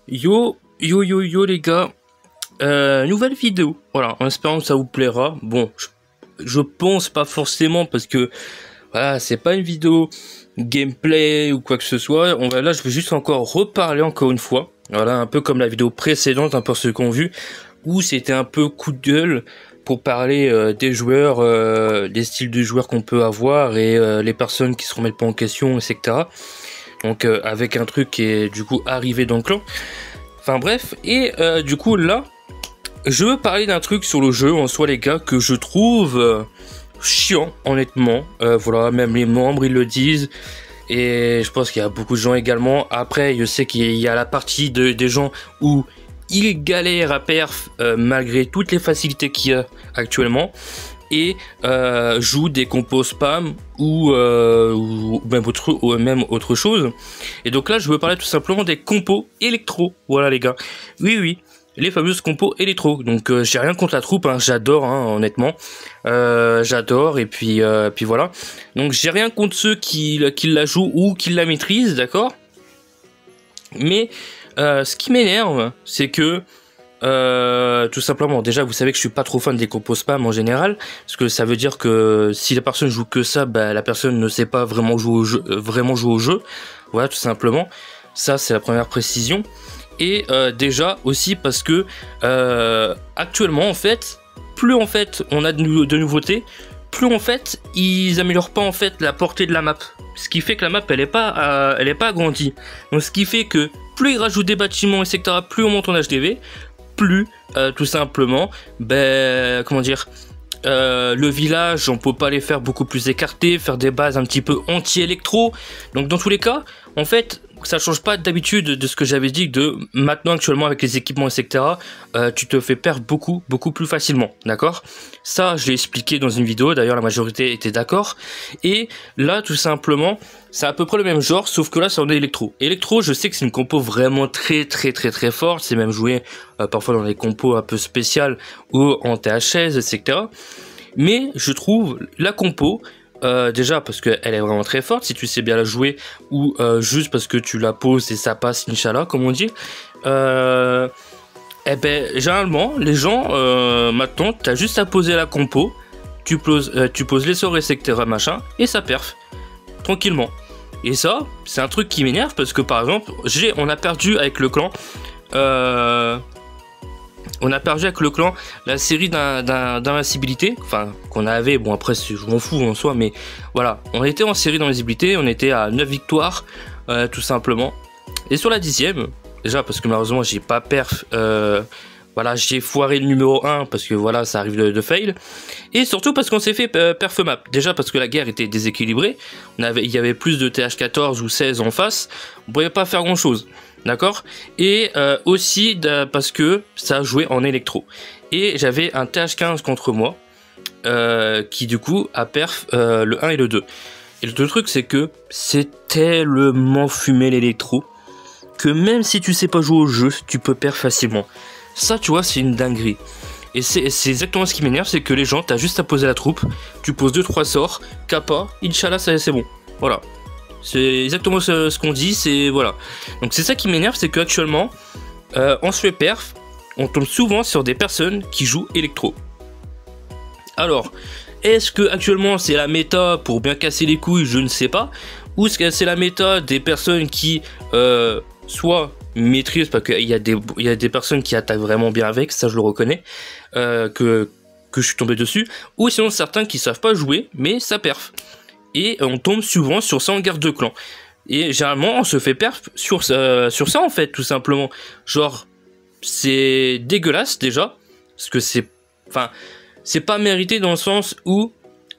Yo les gars, nouvelle vidéo, voilà, en espérant que ça vous plaira. Bon, je pense pas forcément parce que voilà, c'est pas une vidéo gameplay ou quoi que ce soit. Là, je vais juste encore reparler encore une fois, voilà, un peu comme la vidéo précédente, un peu ceux qui ont vu, où c'était un peu coup de gueule pour parler des joueurs, des styles de joueurs qu'on peut avoir et les personnes qui se remettent pas en question, etc. Donc avec un truc qui est du coup arrivé dans le clan. Enfin bref, et du coup là, je veux parler d'un truc sur le jeu en soi les gars que je trouve chiant honnêtement. Voilà, même les membres ils le disent. Et je pense qu'il y a beaucoup de gens également. Après, je sais qu'il y a la partie des gens où ils galèrent à perf malgré toutes les facilités qu'il y a actuellement. Et joue des compos spam ou même autre chose. Et donc là je veux parler tout simplement des compos électro. Voilà les gars, oui, les fameuses compos électro. Donc j'ai rien contre la troupe, hein, j'adore hein, honnêtement, j'adore et puis voilà. Donc j'ai rien contre ceux qui la jouent ou qui la maîtrisent, d'accord. Mais ce qui m'énerve c'est que tout simplement, déjà vous savez que je suis pas trop fan des compos spam en général, parce que ça veut dire que si la personne joue que ça, bah, la personne ne sait pas vraiment jouer au jeu, voilà tout simplement. Ça c'est la première précision. Et déjà aussi parce que actuellement en fait, plus en fait on a de nouveautés, plus en fait ils améliorent pas en fait la portée de la map, ce qui fait que la map elle est pas agrandie. Donc ce qui fait que plus ils rajoutent des bâtiments etc, plus on monte en HDV, plus tout simplement comment dire, le village on peut pas les faire beaucoup plus écartés, faire des bases un petit peu anti-électro. Donc dans tous les cas en fait ça change pas d'habitude de ce que j'avais dit, de maintenant actuellement avec les équipements etc, tu te fais perdre beaucoup plus facilement, d'accord. Ça je l'ai expliqué dans une vidéo, d'ailleurs la majorité était d'accord. Et là tout simplement c'est à peu près le même genre, sauf que là c'est en électro. Électro, je sais que c'est une compo vraiment très forte, c'est même joué parfois dans des compos un peu spéciales ou en THS etc. Mais je trouve la compo déjà parce qu'elle est vraiment très forte si tu sais bien la jouer, ou juste parce que tu la poses et ça passe Inch'Allah comme on dit. Eh ben généralement les gens maintenant t'as juste à poser la compo, tu poses les sorts etc machin et ça perf tranquillement. Et ça c'est un truc qui m'énerve parce que par exemple on a perdu avec le clan la série d'invincibilité, enfin qu'on avait, bon après je m'en fous en soi, mais voilà, on était en série d'invincibilité, on était à 9 victoires tout simplement. Et sur la 10ème, déjà parce que malheureusement j'ai pas perf, voilà, j'ai foiré le numéro 1 parce que voilà ça arrive de fail, et surtout parce qu'on s'est fait perf map, déjà parce que la guerre était déséquilibrée, il y avait plus de TH14 ou 16 en face, on pouvait pas faire grand chose. D'accord. Et aussi parce que ça jouait en électro. Et j'avais un TH15 contre moi qui du coup a perf le 1 et le 2. Et le truc c'est que c'est tellement fumé l'électro que même si tu sais pas jouer au jeu, tu peux perdre facilement. Ça tu vois c'est une dinguerie. Et c'est exactement ce qui m'énerve, c'est que les gens, t'as juste à poser la troupe, tu poses 2-3 sorts, kappa, Inch'Allah c'est bon. Voilà. C'est exactement ce qu'on dit, c'est voilà. Donc c'est ça qui m'énerve, c'est qu'actuellement, on se fait perf, on tombe souvent sur des personnes qui jouent électro. Alors, est-ce que actuellement c'est la méta pour bien casser les couilles, je ne sais pas, ou est-ce que c'est la méta des personnes qui soit maîtrisent, parce qu'il y a des personnes qui attaquent vraiment bien avec, ça je le reconnais, que je suis tombé dessus, ou sinon certains qui savent pas jouer, mais ça perf. Et on tombe souvent sur ça en guerre de clan. Et généralement, on se fait perf sur ça en fait, tout simplement. Genre, c'est dégueulasse déjà. Parce que c'est pas mérité dans le sens où,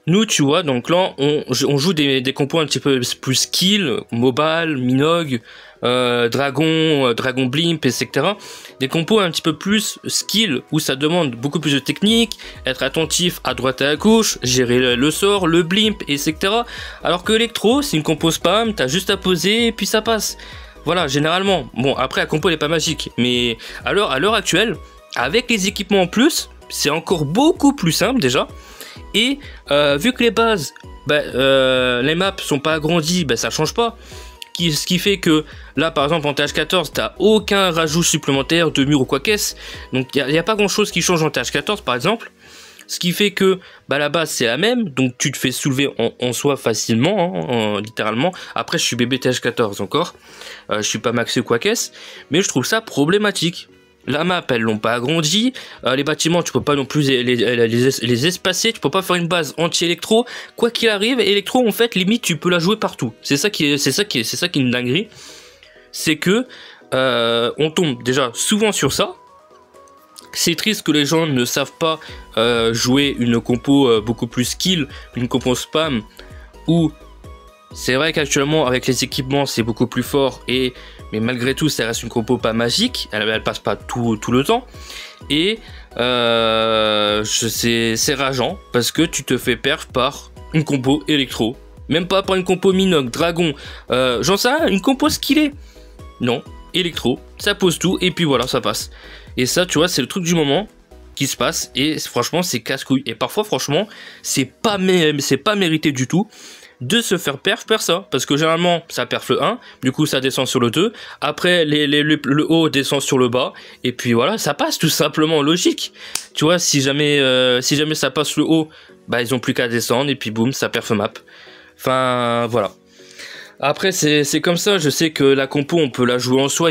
nous, tu vois, donc là, on joue des compos un petit peu plus skill, Mobile, Minogue, Dragon Blimp, etc. Des compos un petit peu plus skill, où ça demande beaucoup plus de technique, être attentif à droite et à gauche, gérer le sort, le blimp, etc. Alors que Electro, c'est une compo spam, t'as juste à poser et puis ça passe. Voilà, généralement. Bon, après la compo elle est pas magique, mais à l'heure actuelle, avec les équipements en plus, c'est encore beaucoup plus simple déjà. Et vu que les bases, les maps sont pas agrandies, ça change pas. ce qui fait que là par exemple en TH14 t'as aucun rajout supplémentaire de mur ou quoi qu'est-ce, donc il n'y a pas grand chose qui change en TH14 par exemple, ce qui fait que bah, la base c'est la même, donc tu te fais soulever en soi facilement, hein, littéralement. Après je suis bébé TH14 encore, je suis pas maxé ou quoi qu'est-ce, mais je trouve ça problématique. La map, elles l'ont pas agrandi. Les bâtiments, tu peux pas non plus les espacer. Tu peux pas faire une base anti-électro. Quoi qu'il arrive, électro, en fait, limite, tu peux la jouer partout. C'est ça qui est une dinguerie. C'est que on tombe déjà souvent sur ça. C'est triste que les gens ne savent pas jouer une compo beaucoup plus skill, une compo spam, où c'est vrai qu'actuellement avec les équipements c'est beaucoup plus fort, mais malgré tout ça reste une compo pas magique, elle passe pas tout le temps, et c'est rageant parce que tu te fais perf par une compo électro, même pas par une compo minoc, dragon, j'en sais rien, une compo skillée, non, électro, ça pose tout et puis voilà ça passe. Et ça tu vois c'est le truc du moment qui se passe, et franchement c'est casse-couille, et parfois franchement c'est pas mérité du tout de se faire perf ça, parce que généralement ça perf le 1, du coup ça descend sur le 2, après le haut descend sur le bas, et puis voilà ça passe tout simplement, logique, tu vois, si jamais ça passe le haut, bah ils ont plus qu'à descendre, et puis boum ça perf map, enfin voilà. Après c'est comme ça, je sais que la compo on peut la jouer en soi,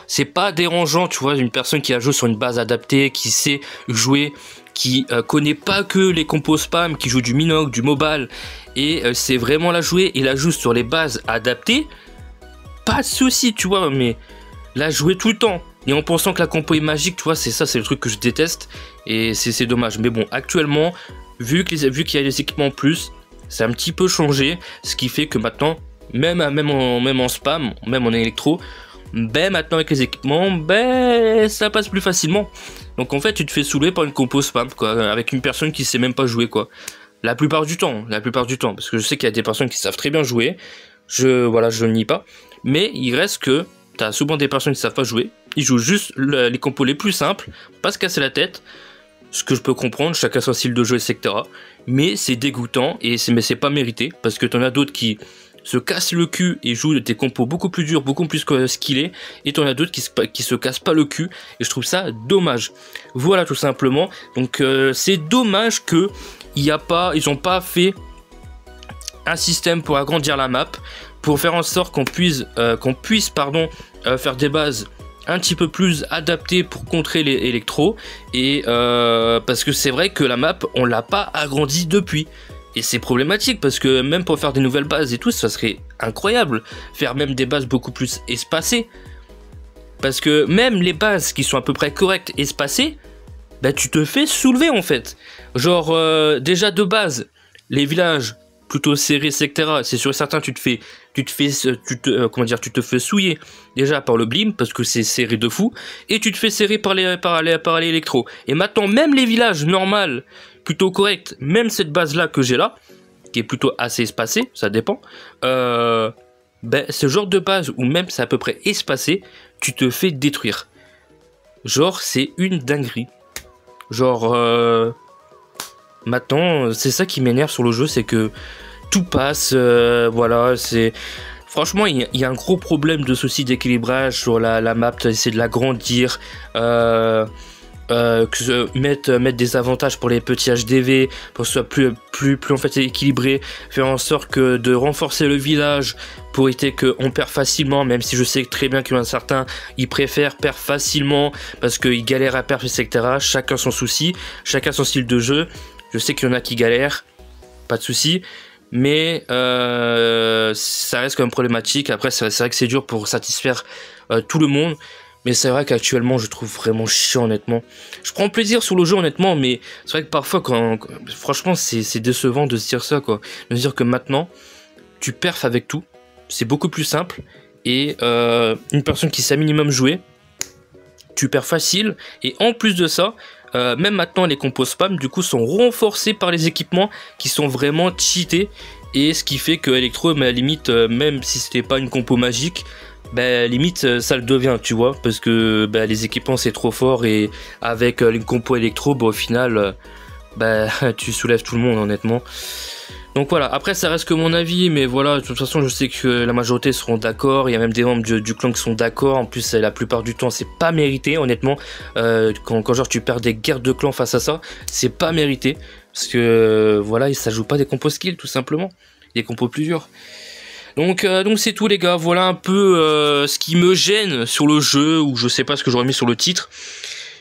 c'est pas dérangeant, tu vois, une personne qui a joué sur une base adaptée, qui sait jouer, qui connaît pas que les compos spam, qui joue du minoc, du mobile, et c'est vraiment la jouer, et la joue sur les bases adaptées, pas de souci, tu vois, mais la jouer tout le temps, et en pensant que la compo est magique, tu vois, c'est le truc que je déteste, et c'est dommage. Mais bon, actuellement, vu qu'il y a les équipements en plus, c'est un petit peu changé, ce qui fait que maintenant, même en spam, même en électro, ben maintenant avec les équipements, ben ça passe plus facilement. Donc en fait tu te fais saouler par une compo spam quoi, avec une personne qui sait même pas jouer quoi. La plupart du temps, parce que je sais qu'il y a des personnes qui savent très bien jouer, je ne nie pas, mais il reste que t'as souvent des personnes qui savent pas jouer, ils jouent juste les compos les plus simples, pas se casser la tête, ce que je peux comprendre, chacun son style de jeu etc. Mais c'est dégoûtant, et c'est pas mérité, parce que t'en as d'autres qui se cassent le cul et jouent des compos beaucoup plus durs, beaucoup plus skillés, et t'en as d'autres qui se cassent pas le cul, et je trouve ça dommage. Voilà tout simplement, donc c'est dommage que ils ont pas fait un système pour agrandir la map, pour faire en sorte qu'on puisse faire des bases un petit peu plus adaptées pour contrer les électros, et parce que c'est vrai que la map on l'a pas agrandie depuis. Et c'est problématique parce que même pour faire des nouvelles bases et tout, ça serait incroyable. Faire même des bases beaucoup plus espacées. Parce que même les bases qui sont à peu près correctes, espacées, bah tu te fais soulever en fait. Genre déjà de base, les villages plutôt serrés, etc. C'est sûr et certain, tu te fais souiller déjà par le blim parce que c'est serré de fou, et tu te fais serrer par les électros. Et maintenant même les villages normaux, plutôt correct, même cette base là que j'ai là, qui est plutôt assez espacée, ça dépend, ce genre de base où même c'est à peu près espacé, tu te fais détruire. Genre c'est une dinguerie. Genre maintenant c'est ça qui m'énerve sur le jeu, c'est que tout passe, voilà, c'est... Franchement, il y a un gros problème de souci d'équilibrage sur la map, essayer de l'agrandir, mettre des avantages pour les petits HDV pour que ce soit plus en fait équilibré, faire en sorte que de renforcer le village pour éviter qu'on perd facilement, même si je sais très bien qu'il y en a certains ils préfèrent perdre facilement parce qu'ils galèrent à perdre, etc. Chacun son souci, chacun son style de jeu. Je sais qu'il y en a qui galèrent, pas de souci, mais ça reste quand même problématique. Après c'est vrai que c'est dur pour satisfaire tout le monde. Mais c'est vrai qu'actuellement, je trouve vraiment chiant, honnêtement. Je prends plaisir sur le jeu, honnêtement, mais c'est vrai que parfois, franchement, c'est décevant de se dire ça, quoi. De se dire que maintenant, tu perfs avec tout, c'est beaucoup plus simple, et une personne qui sait minimum jouer, tu perds facile, et en plus de ça, même maintenant, les compos spam, du coup, sont renforcés par les équipements qui sont vraiment cheatés, et ce qui fait que Electro, à la limite, même si c'était pas une compo magique, limite ça le devient, tu vois, parce que les équipements c'est trop fort, et avec une compo électro, au final tu soulèves tout le monde, honnêtement. Donc voilà, après ça reste que mon avis, mais voilà, de toute façon je sais que la majorité seront d'accord, il y a même des membres du clan qui sont d'accord, en plus la plupart du temps c'est pas mérité honnêtement, quand genre tu perds des guerres de clans face à ça, c'est pas mérité, parce que voilà, ça joue pas des compos skills tout simplement, des compos plus durs. Donc c'est tout les gars, voilà un peu ce qui me gêne sur le jeu, ou je sais pas ce que j'aurais mis sur le titre.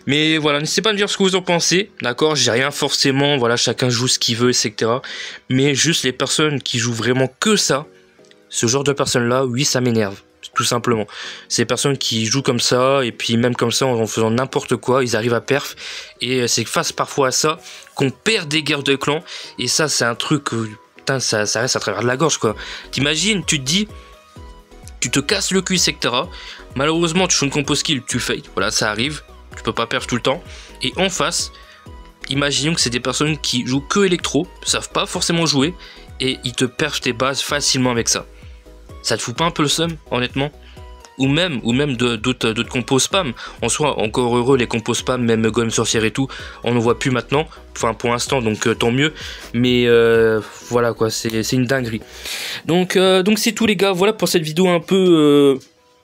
Mais voilà, n'hésitez pas à me dire ce que vous en pensez, d'accord, j'ai rien forcément, voilà, chacun joue ce qu'il veut, etc. Mais juste les personnes qui jouent vraiment que ça, ce genre de personnes-là, oui, ça m'énerve, tout simplement. C'est des personnes qui jouent comme ça, et puis même comme ça, en faisant n'importe quoi, ils arrivent à perf, et c'est face parfois à ça qu'on perd des guerres de clans, et ça, c'est un truc, putain, ça reste à travers de la gorge, quoi. T'imagines, tu te dis, tu te casses le cul, etc. Malheureusement, tu joues une compo skill, tu failles, voilà, ça arrive. Tu peux pas perdre tout le temps. Et en face, imaginons que c'est des personnes qui jouent que électro, savent pas forcément jouer, et ils te perfent tes bases facilement avec ça. Ça te fout pas un peu le seum, honnêtement? Ou même d'autres compos spam. En soi, encore heureux, les compos spam, même Golem Sorcière et tout, on ne voit plus maintenant. Enfin, pour l'instant, donc tant mieux. Mais voilà quoi, c'est une dinguerie. Donc c'est tout les gars, voilà pour cette vidéo un peu...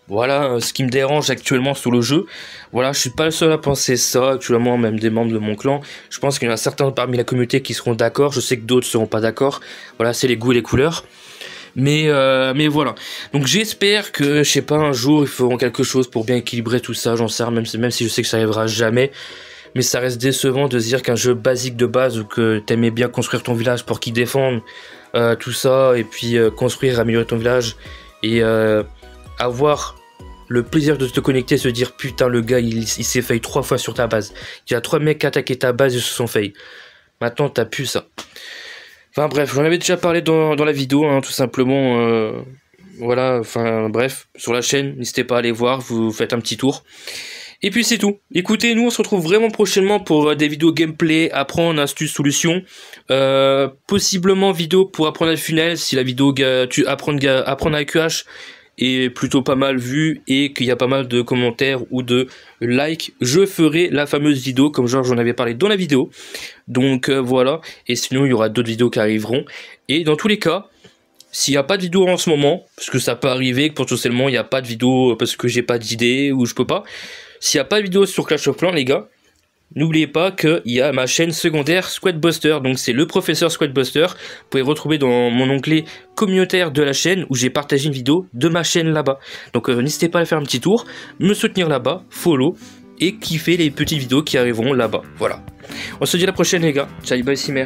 Voilà ce qui me dérange actuellement sur le jeu. Voilà, je suis pas le seul à penser ça actuellement, même des membres de mon clan. Je pense qu'il y en a certains parmi la communauté qui seront d'accord. Je sais que d'autres seront pas d'accord. Voilà, c'est les goûts et les couleurs. Mais voilà. Donc j'espère que, je sais pas, un jour ils feront quelque chose pour bien équilibrer tout ça. J'en sais rien, même si je sais que ça arrivera jamais. Mais ça reste décevant de se dire qu'un jeu basique de base, ou que t'aimais bien construire ton village pour qu'il défende, tout ça, et puis construire, améliorer ton village, et avoir le plaisir de te connecter, se dire putain le gars il s'est fail 3 fois sur ta base. Il y a 3 mecs qui attaquaient ta base et se sont fail. Maintenant t'as plus ça. Enfin bref, j'en avais déjà parlé dans la vidéo, hein, tout simplement. Voilà, enfin bref, sur la chaîne, n'hésitez pas à aller voir, vous faites un petit tour. Et puis c'est tout. Écoutez, nous on se retrouve vraiment prochainement pour des vidéos gameplay, apprendre, astuces, solutions. Possiblement vidéo pour apprendre à funnel, si la vidéo apprendre à QH est plutôt pas mal vue et qu'il y a pas mal de commentaires ou de likes, je ferai la fameuse vidéo comme genre j'en avais parlé dans la vidéo. Donc voilà, et sinon il y aura d'autres vidéos qui arriveront. Et dans tous les cas, s'il n'y a pas de vidéo en ce moment, parce que ça peut arriver que potentiellement il n'y a pas de vidéo parce que j'ai pas d'idée ou je peux pas. S'il n'y a pas de vidéo sur Clash of Clans les gars, n'oubliez pas qu'il y a ma chaîne secondaire Squadbuster, donc c'est le professeur Squadbuster. Vous pouvez retrouver dans mon onglet communautaire de la chaîne où j'ai partagé une vidéo de ma chaîne là-bas. Donc n'hésitez pas à faire un petit tour, me soutenir là-bas, follow et kiffer les petites vidéos qui arriveront là-bas. Voilà. On se dit à la prochaine les gars. Ciao, bye, Cimer.